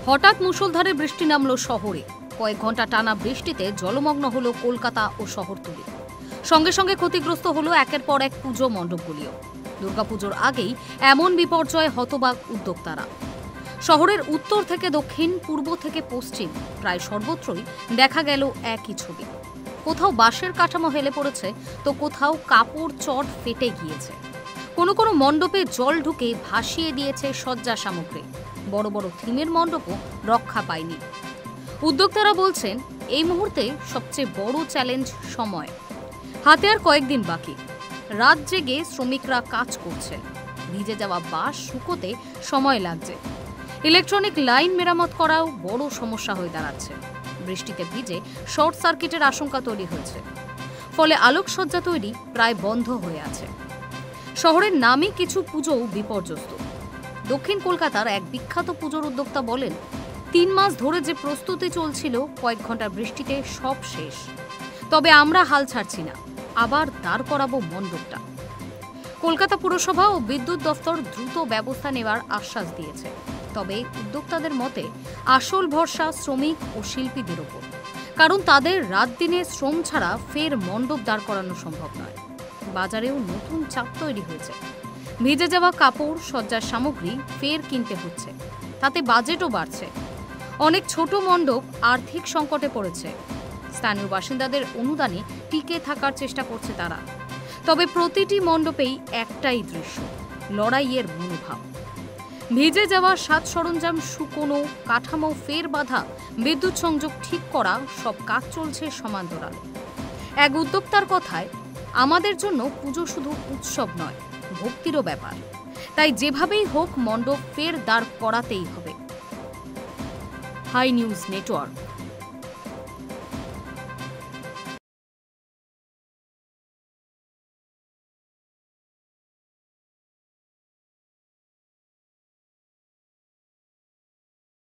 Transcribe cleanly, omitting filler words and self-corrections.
হঠাৎ মুষলধারে বৃষ্টি নামল শহরে। কয়েক ঘন্টা টানা বৃষ্টিতে জলমগ্ন হলো কলকাতা ও শহরতলি। সঙ্গে সঙ্গে ক্ষতিগ্রস্ত হলো একের পর এক পুজো মণ্ডপগুলিও। দুর্গাপুজোর আগেই এমন বিপর্যয় হতবাক উদ্যোক্তারা। শহরের উত্তর থেকে দক্ষিণ, পূর্ব থেকে পশ্চিম প্রায় সর্বত্রই দেখা গেল একই ছবি। কোথাও বাঁশের কাঠামো হেলে পড়েছে, তো কোথাও কাপড় চট ফেটে গিয়েছে। কোনো কোনো মণ্ডপে জল ঢুকে ভাসিয়ে দিয়েছে সজ্জা সামগ্রী। বড় বড় থিমের মণ্ডপও রক্ষা পায়নি। উদ্যোক্তারা বলছেন, এই মুহূর্তে সবচেয়ে বড় চ্যালেঞ্জ সময়। হাতে আর কয়েকদিন বাকি। রাত জেগে শ্রমিকরা কাজ করছেন। ভিজে যাওয়া বাঁশ শুকোতে সময় লাগছে। ইলেকট্রনিক লাইন মেরামত করাও বড় সমস্যা হয়ে দাঁড়াচ্ছে। বৃষ্টিতে ভিজে শর্ট সার্কিটের আশঙ্কা তৈরি হয়েছে। ফলে আলোকসজ্জা তৈরি প্রায় বন্ধ হয়ে আছে। শহরের নামে কিছু পুজোও বিপর্যস্ত। দক্ষিণ কলকাতার এক বিখ্যাত পুজোর উদ্যোক্তা বলেন, 3 মাস ধরে যে প্রস্তুতি চলছিল, কয়েক ঘন্টা বৃষ্টিতে সব শেষ। তবে আমরা হাল ছাড়ছি না, আবার দাঁড় করাবো মণ্ডপটা। কলকাতা পুরসভা ও বিদ্যুৎ দফতর দ্রুত ব্যবস্থা নেওয়ার আশ্বাস দিয়েছে। তবে উদ্যোক্তাদের মতে আসল ভরসা শ্রমিক ও শিল্পীদের ওপর, কারণ তাদের রাত দিনে শ্রম ছাড়া ফের মণ্ডপ দাঁড় করানো সম্ভব নয়। বাজারেও নতুন চাপ তৈরি হয়েছে। ভিজে যাওয়া কাপড়, সজ্জার সামগ্রী ফের কিনতে হচ্ছে। তাতে বাজেটও বাড়ছে। অনেক ছোট মণ্ডপ আর্থিক সংকটে পড়েছে। স্থানীয় বাসিন্দাদের অনুদানে টিকে থাকার চেষ্টা করছে তারা। তবে প্রতিটি মণ্ডপেই একটাই দৃশ্য, লড়াইয়ের মনোভাব। ভিজে যাওয়া সাজ সরঞ্জাম শুকোনো, কাঠামো ফের বাঁধা, বিদ্যুৎ সংযোগ ঠিক করা, সব কাজ চলছে সমান্তরালে। এক উদ্যোক্তার কথায়, আমাদের জন্য পুজো শুধু উৎসব নয়, ভক্তিরও ব্যাপার। তাই যেভাবেই হোক মণ্ডপ ফের দাঁড় করাতেই হবে। Hi news network.